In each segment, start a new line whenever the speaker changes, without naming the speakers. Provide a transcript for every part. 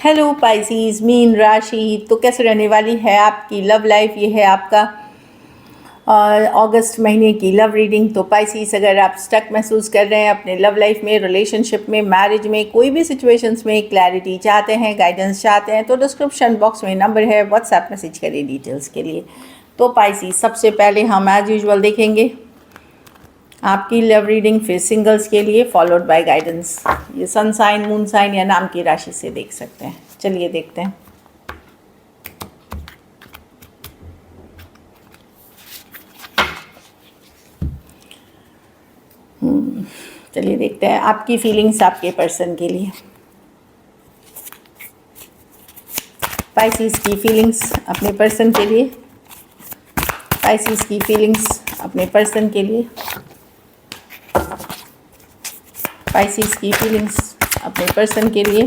Hello Pisces mean राशि, तो कैसे रहने वाली है आपकी लव लाइफ। ये है आपका अगस्त महीने की लव रीडिंग। तो पाइसीज, अगर आप स्टक महसूस कर रहे हैं अपने लव लाइफ में, रिलेशनशिप में, मैरिज में, कोई भी सिचुएशंस में क्लैरिटी चाहते हैं, गाइडेंस चाहते हैं, तो डिस्क्रिप्शन बॉक्स में नंबर है, व्हाट्सएप मैसेज करिए डिटेल्स के लिए। तो पाइसीज, सबसे पहले हम एज यूजुअल देखेंगे आपकी लव रीडिंग, फिर सिंगल्स के लिए, फॉलोड बाय गाइडेंस। ये सन साइन, मून साइन या नाम की राशि से देख सकते हैं। चलिए देखते हैं। चलिए देखते हैं आपकी फीलिंग्स आपके पर्सन के लिए। पाइसीज की फीलिंग्स अपने पर्सन के लिए। पाइसीज की फीलिंग्स अपने पर्सन के लिए। पाइसीज की फीलिंग्स अपने पर्सन के लिए।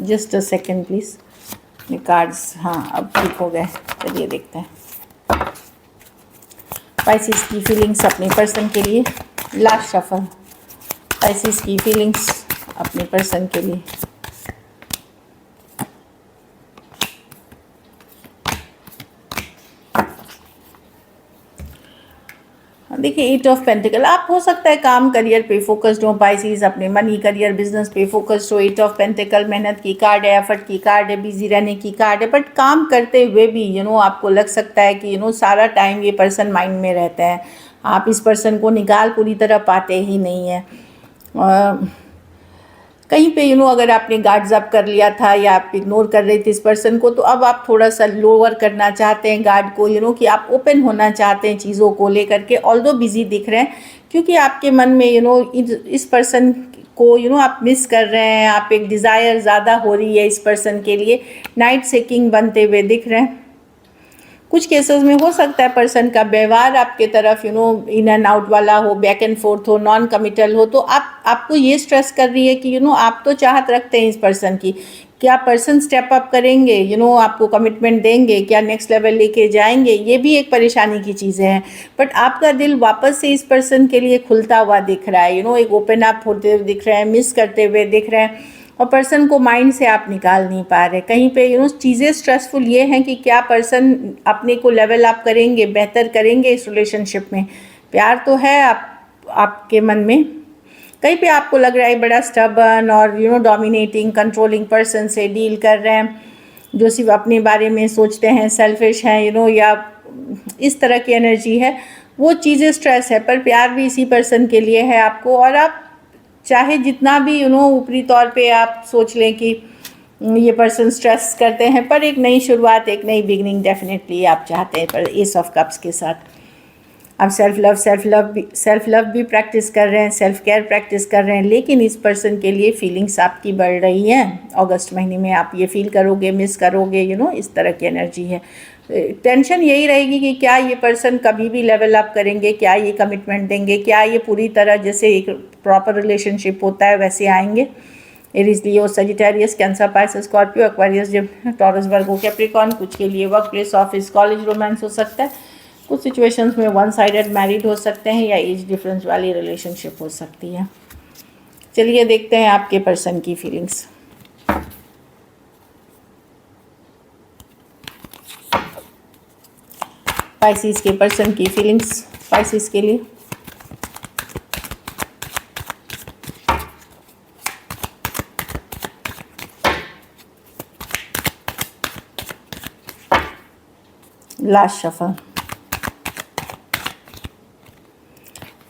Just a second please. ये कार्ड्स, हाँ अब ठीक हो गए। चलिए देखते हैं पाइसीज की फीलिंग्स अपने पर्सन के लिए। Last shuffle. पाइसीज की फीलिंग्स अपने पर्सन के लिए। देखिए, एट ऑफ पेंटिकल, आप हो सकता है काम करियर पे फोकस्ड हो पाइसीज, अपने मनी करियर बिजनेस पे फोकस्ड हो। एट ऑफ पेंटिकल मेहनत की कार्ड है, एफर्ट की कार्ड है, बिजी रहने की कार्ड है, बट काम करते हुए भी आपको लग सकता है कि सारा टाइम ये पर्सन माइंड में रहता है। आप इस पर्सन को निकाल पूरी तरह पाते ही नहीं है। कहीं पे अगर आपने गार्ड्स अप कर लिया था या आप इग्नोर कर रहे थे इस पर्सन को, तो अब आप थोड़ा सा लोअर करना चाहते हैं गार्ड को, कि आप ओपन होना चाहते हैं चीज़ों को लेकर के। ऑल्दो बिजी दिख रहे हैं क्योंकि आपके मन में इस पर्सन को आप मिस कर रहे हैं। आप एक डिज़ायर ज़्यादा हो रही है इस पर्सन के लिए। नाइट सेकिंग बनते हुए दिख रहे हैं। कुछ केसेस में हो सकता है पर्सन का व्यवहार आपके तरफ इन एंड आउट वाला हो, बैक एंड फोर्थ हो, नॉन कमिटल हो, तो आपको ये स्ट्रेस कर रही है कि आप तो चाहत रखते हैं इस पर्सन की। क्या पर्सन स्टेप अप करेंगे, आपको कमिटमेंट देंगे, क्या नेक्स्ट लेवल लेके जाएंगे, ये भी एक परेशानी की चीज़ें हैं। बट आपका दिल वापस से इस पर्सन के लिए खुलता हुआ दिख रहा है। एक ओपन अप होते हुए दिख रहे हैं, मिस करते हुए दिख रहे हैं, और पर्सन को माइंड से आप निकाल नहीं पा रहे। कहीं पे चीज़ें स्ट्रेसफुल ये हैं कि क्या पर्सन अपने को लेवल अप करेंगे, बेहतर करेंगे इस रिलेशनशिप में। प्यार तो है आपके मन में। कहीं पे आपको लग रहा है बड़ा स्टबर्न और डोमिनेटिंग कंट्रोलिंग पर्सन से डील कर रहे हैं, जो सिर्फ अपने बारे में सोचते हैं, सेल्फिश हैं, या इस तरह की एनर्जी है। वो चीज़ें स्ट्रेस है, पर प्यार भी इसी पर्सन के लिए है आपको। और आप चाहे जितना भी ऊपरी तौर पे आप सोच लें कि ये पर्सन स्ट्रेस करते हैं, पर एक नई शुरुआत, एक नई बिगनिंग डेफिनेटली आप चाहते हैं। पर एस ऑफ कप्स के साथ आप सेल्फ लव भी प्रैक्टिस कर रहे हैं, सेल्फ केयर प्रैक्टिस कर रहे हैं, लेकिन इस पर्सन के लिए फीलिंग्स आपकी बढ़ रही हैं। अगस्त महीने में आप ये फील करोगे, मिस करोगे, इस तरह की एनर्जी है। टेंशन यही रहेगी कि क्या ये पर्सन कभी भी लेवल अप करेंगे, क्या ये कमिटमेंट देंगे, क्या ये पूरी तरह जैसे एक प्रॉपर रिलेशनशिप होता है वैसे आएंगे। Aries, Leo, Sagittarius, Cancer, Pisces, Scorpio, Aquarius, Taurus, Virgo, Capricorn. कुछ के लिए work place, office, college romance हो सकता है। कुछ सिचुएशंस में वन साइडेड मैरिड हो सकते हैं या एज डिफरेंस वाली रिलेशनशिप हो सकती है। चलिए देखते हैं आपके पर्सन की फीलिंग्स। पाइसीज के पर्सन की फीलिंग्स पाइसीज के लिए। Last shuffle.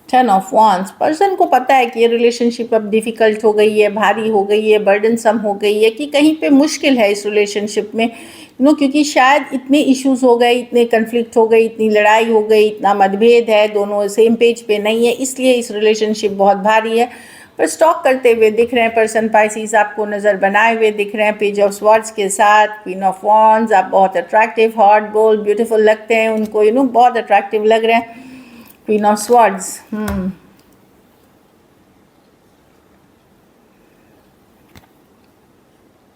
10 of wands. Person को पता है कि ये रिलेशनशिप अब डिफ़िकल्ट हो गई है, भारी हो गई है, बर्डनसम हो गई है, कि कहीं पे मुश्किल है इस रिलेशनशिप में, क्योंकि शायद इतने इश्यूज हो गए, इतने कन्फ्लिक्ट हो गई, इतनी लड़ाई हो गई, इतना मतभेद है, दोनों सेम पेज पे नहीं है, इसलिए इस रिलेशनशिप बहुत भारी है। पर स्टॉक करते हुए दिख रहे हैं पर्सन पाइसीज, आपको नज़र बनाए हुए दिख रहे हैं पेज ऑफ स्वॉर्ड्स के साथ, क्वीन ऑफ वांड्स। आप बहुत अट्रैक्टिव, हॉट, बोल्ड, ब्यूटीफुल लगते हैं उनको, बहुत अट्रैक्टिव लग रहे हैं। Queen of swords.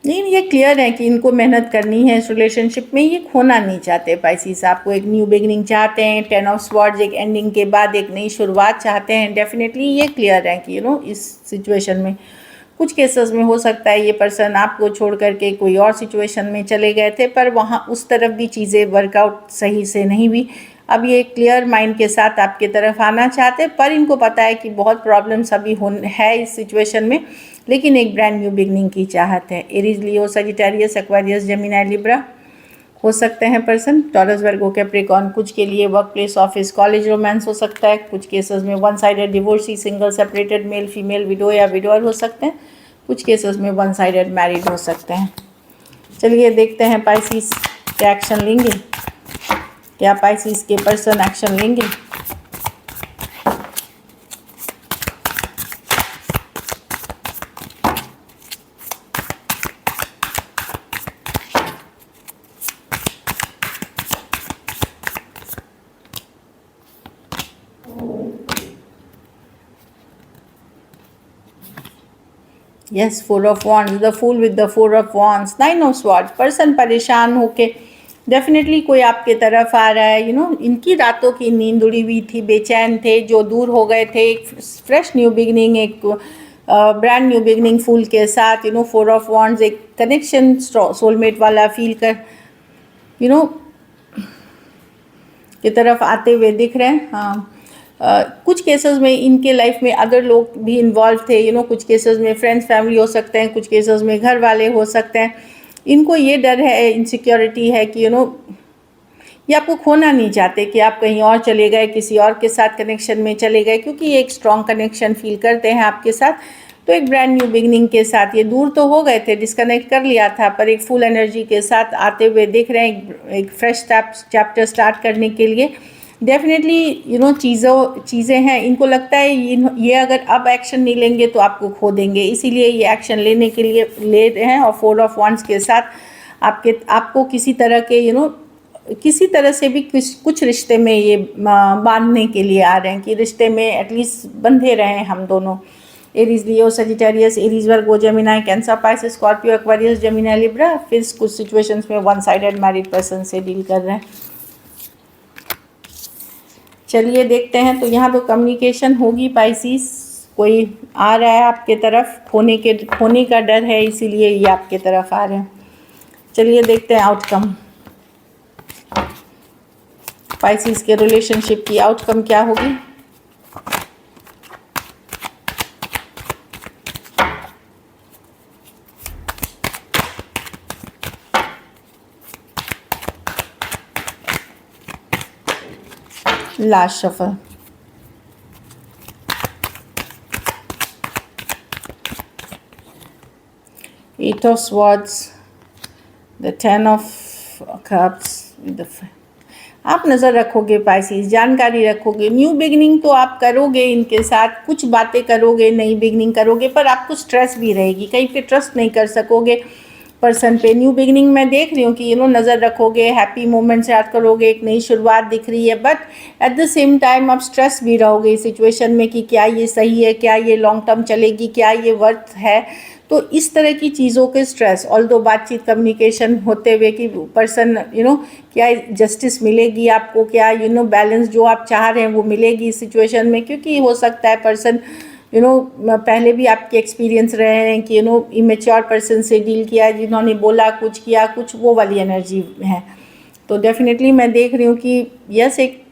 नहीं, ये क्लियर है कि इनको मेहनत करनी है इस रिलेशनशिप में, ये खोना नहीं चाहते पाइसिस। आपको एक न्यू बिगनिंग चाहते हैं, 10 ऑफ स्वॉर्ड्स, एक एंडिंग के बाद एक नई शुरुआत चाहते हैं। डेफिनेटली ये क्लियर है कि इस सिचुएशन में कुछ केसेस में हो सकता है ये पर्सन आपको छोड़ करके कोई और सिचुएशन में चले गए थे, पर वहाँ उस तरफ भी चीज़ें वर्कआउट सही से नहीं हुई। अब ये क्लियर माइंड के साथ आपके तरफ आना चाहते हैं, पर इनको पता है कि बहुत प्रॉब्लम्स अभी है इस सिचुएशन में, लेकिन एक ब्रांड न्यू बिगनिंग की चाहत है। Aries, Leo, Sagittarius, Aquarius, Gemini, Libra हो सकते हैं पर्सन। टॉरस, वर्गो, कैप्रिकॉर्न, कुछ के लिए work place, office, college romance हो सकता है। कुछ केसेस में one sided divorcee, single, separated, male female, window या विडोअर हो सकते हैं। कुछ केसेस में वन साइडेड मैरिड हो सकते हैं। चलिए देखते हैं पाइसिस क्या एक्शन लेंगे, क्या पाइसिस के पर्सन एक्शन लेंगे। Yes, 4 of wands, the fool with the 4 of wands, 9 of swords. Person परेशान होके डेफिनेटली कोई आपके तरफ आ रहा है। इनकी रातों की नींद उड़ी हुई थी, बेचैन थे, जो दूर हो गए थे। एक फ्रेश न्यू बिगनिंग, एक ब्रांड न्यू बिगनिंग फूल के साथ 4 ऑफ वॉन्ड्स, एक कनेक्शन सोलमेट वाला फील कर की तरफ आते हुए दिख रहे हैं। हाँ, कुछ केसेस में इनके लाइफ में अदर लोग भी इन्वॉल्व थे। कुछ केसेस में फ्रेंड्स, फैमिली हो सकते हैं, कुछ केसेस में घर वाले हो सकते हैं। इनको ये डर है, इनसिक्योरिटी है कि ये आपको खोना नहीं चाहते कि आप कहीं और चले गए, किसी और के साथ कनेक्शन में चले गए, क्योंकि ये एक स्ट्रॉन्ग कनेक्शन फील करते हैं आपके साथ। तो एक ब्रांड न्यू बिगनिंग के साथ ये दूर तो हो गए थे, डिस्कनेक्ट कर लिया था, पर एक फुल एनर्जी के साथ आते हुए दिख रहे हैं, एक फ्रेश चैप्टर स्टार्ट करने के लिए। डेफिनेटली चीज़ें हैं, इनको लगता है ये अगर अब एक्शन नहीं लेंगे तो आपको खो देंगे, इसीलिए ये एक्शन लेने के लिए ले रहे हैं। और 4 ऑफ वॉन्ड्स के साथ आपको किसी तरह के किसी तरह से भी कुछ रिश्ते में ये बांधने के लिए आ रहे हैं कि रिश्ते में एटलीस्ट बंधे रहें हम दोनों। Aries, Leo, Sagittarius, Aries, Virgo, Gemini, Cancer, Pisces, Scorpio, Aquarius, Gemini, Libra. फिर कुछ सिचुएशंस में वन साइडेड मैरिड पर्सन से डील कर रहे हैं। चलिए देखते हैं। तो यहाँ तो कम्युनिकेशन होगी पाइसिस, कोई आ रहा है आपके तरफ, खोने का डर है, इसीलिए ये आपके तरफ आ रहे हैं। चलिए देखते हैं आउटकम, पाइसिस के रिलेशनशिप की आउटकम क्या होगी। Last shuffle, eight of swords, the 10 of cups with the. आप नज़र रखोगे पाइसिस, जानकारी रखोगे। न्यू बिगनिंग तो आप करोगे इनके साथ, कुछ बातें करोगे, नई बिगनिंग करोगे, पर आपको स्ट्रेस भी रहेगी, कहीं पे ट्रस्ट नहीं कर सकोगे पर्सन पे। न्यू बिगनिंग मैं देख रही हूँ कि नज़र रखोगे, हैप्पी मोमेंट्स याद करोगे, एक नई शुरुआत दिख रही है, but at the same time आप स्ट्रेस भी रहोगे इस सिचुएशन में कि क्या ये सही है, क्या ये लॉन्ग टर्म चलेगी, क्या ये वर्थ है। तो इस तरह की चीज़ों के स्ट्रेस, ऑल्दो बातचीत, कम्युनिकेशन होते हुए कि पर्सन क्या जस्टिस मिलेगी आपको, क्या बैलेंस जो आप चाह रहे हैं वो मिलेगी इस सिचुएशन में, क्योंकि हो सकता है पर्सन पहले भी आपके एक्सपीरियंस रहे हैं कि इमेच्योर पर्सन से डील किया, जिन्होंने बोला कुछ किया कुछ, वो वाली एनर्जी है। तो डेफिनेटली मैं देख रही हूँ कि यस, एक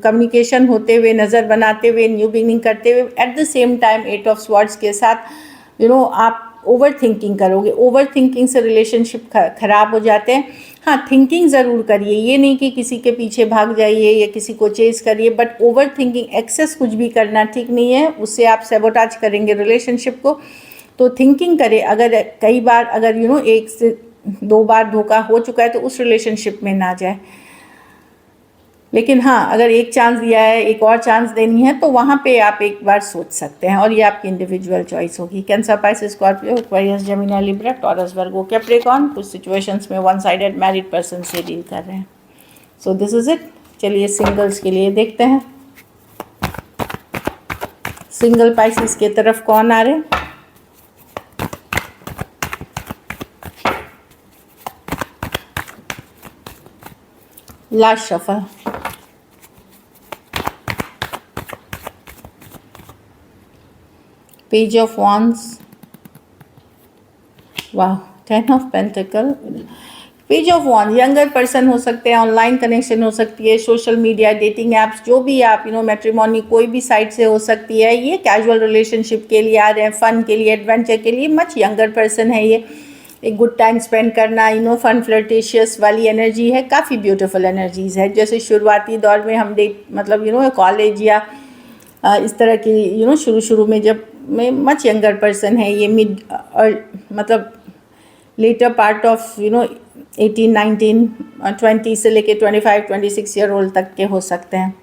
कम्युनिकेशन होते हुए, नज़र बनाते हुए, न्यू बिगनिंग करते हुए, at the same time 8 of swords के साथ आप ओवर थिंकिंग करोगे। ओवर थिंकिंग से रिलेशनशिप ख़राब हो जाते हैं। हाँ, थिंकिंग ज़रूर करिए, ये नहीं कि किसी के पीछे भाग जाइए या किसी को चेस करिए, बट ओवर थिंकिंग, एक्सेस कुछ भी करना ठीक नहीं है, उससे आप सैबोटाज करेंगे रिलेशनशिप को। तो थिंकिंग करें, अगर कई बार अगर 1 से 2 बार धोखा हो चुका है तो उस रिलेशनशिप में ना जाए। लेकिन हाँ, अगर एक चांस दिया है, एक और चांस देनी है, तो वहाँ पे आप एक बार सोच सकते हैं, और ये आपकी इंडिविजुअल चॉइस होगी। Cancer, Pisces, Scorpio, Aquarius, Gemini, Libra, Taurus, Virgo, Capricorn कुछ सिचुएशंस में वन साइडेड मैरिड पर्सन से डील कर रहे हैं। So this is it. चलिए सिंगल्स के लिए देखते हैं, सिंगल पाइसेस की तरफ कौन आ रहे हैं। Last shuffle. Page of wands, वाह, 10 of pentacle, page of wand, younger person हो सकते हैं, ऑनलाइन कनेक्शन हो सकती है, सोशल मीडिया, डेटिंग ऐप्स, जो भी आप मैट्रिमोनी कोई भी साइट से हो सकती है। ये कैजुअल रिलेशनशिप के लिए आ रहे हैं, फन के लिए, एडवेंचर के लिए। मच यंगर पर्सन है ये, एक गुड टाइम स्पेंड करना, फन फ्लर्टेशियस वाली एनर्जी है, काफ़ी ब्यूटीफुल एनर्जीज़ है। जैसे शुरुआती दौर में हम कॉलेज या इस तरह की शुरू में जब में मच यंगर पर्सन है ये, मिड मतलब लेटर पार्ट ऑफ 18, 19, 20 से लेके 25, 26 ईयर ओल्ड तक के हो सकते हैं।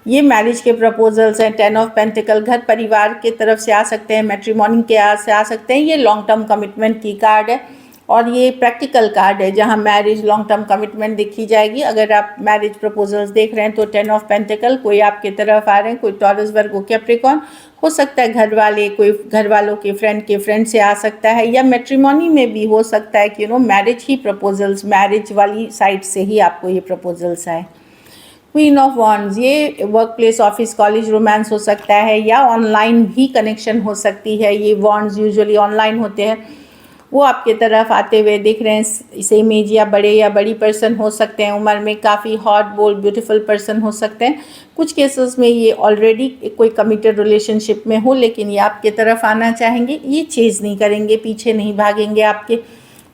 ये मैरिज के प्रपोजल्स हैं। 10 ऑफ पेंटिकल, घर परिवार के तरफ से आ सकते हैं, मैट्रिमोनी के से आ सकते हैं। ये लॉन्ग टर्म कमिटमेंट की कार्ड है और ये प्रैक्टिकल कार्ड है जहां मैरिज, लॉन्ग टर्म कमिटमेंट दिखी जाएगी। अगर आप मैरिज प्रपोजल्स देख रहे हैं तो 10 ऑफ पेंटिकल, कोई आपके तरफ आ रहे हैं, कोई टॉरस, वर्गो, कैप्रिकॉर्न हो सकता है, घर वाले, कोई घर वालों के फ्रेंड से आ सकता है, या मैट्रिमोनी में भी हो सकता है कि मैरिज ही प्रपोजल्स, मैरिज वाली साइड से ही आपको ये प्रपोजल्स आए। क्वीन ऑफ वॉन्ड्स, ये work place, office, college romance हो सकता है या ऑनलाइन भी कनेक्शन हो सकती है। ये वॉन्ड्स यूजुअली ऑनलाइन होते हैं, वो आपके तरफ आते हुए दिख रहे हैं। सेम एज या बड़ी पर्सन हो सकते हैं, उम्र में काफ़ी हॉट, बोल्ड, ब्यूटीफुल पर्सन हो सकते हैं। कुछ केसेस में ये ऑलरेडी कोई कमिटेड रिलेशनशिप में हो, लेकिन ये आपके तरफ आना चाहेंगे। ये चेज़ नहीं करेंगे, पीछे नहीं भागेंगे आपके,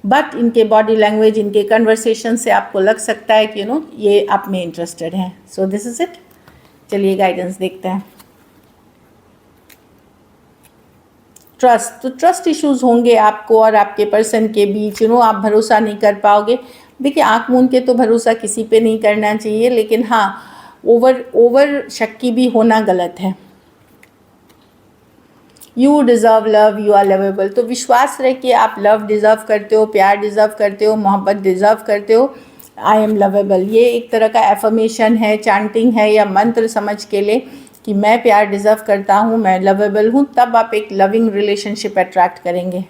बट इनके बॉडी लैंग्वेज, इनके कन्वर्सेशन से आपको लग सकता है कि ये आप में इंटरेस्टेड हैं। So this is it. चलिए गाइडेंस देखते हैं। ट्रस्ट, तो ट्रस्ट इश्यूज होंगे आपको और आपके पर्सन के बीच। आप भरोसा नहीं कर पाओगे। देखिए, आँख मूंद के तो भरोसा किसी पे नहीं करना चाहिए, लेकिन हाँ, ओवर शक्की भी होना गलत है। You deserve love, you are lovable, तो विश्वास रहे कि आप लव डिज़र्व करते हो, प्यार डिज़र्व करते हो, मोहब्बत डिज़र्व करते हो। आई एम लवेबल, ये एक तरह का एफर्मेशन है, चैंटिंग है या मंत्र समझ के लिए कि मैं प्यार डिज़र्व करता हूँ, मैं लवेबल हूँ। तब आप एक लविंग रिलेशनशिप अट्रैक्ट करेंगे।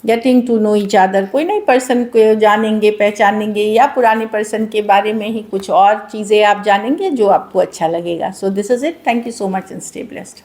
Getting to know each other, कोई नई पर्सन को जानेंगे, पहचानेंगे, या पुराने पर्सन के बारे में ही कुछ और चीज़ें आप जानेंगे जो आपको अच्छा लगेगा। सो this is it. Thank you so much and stay blessed.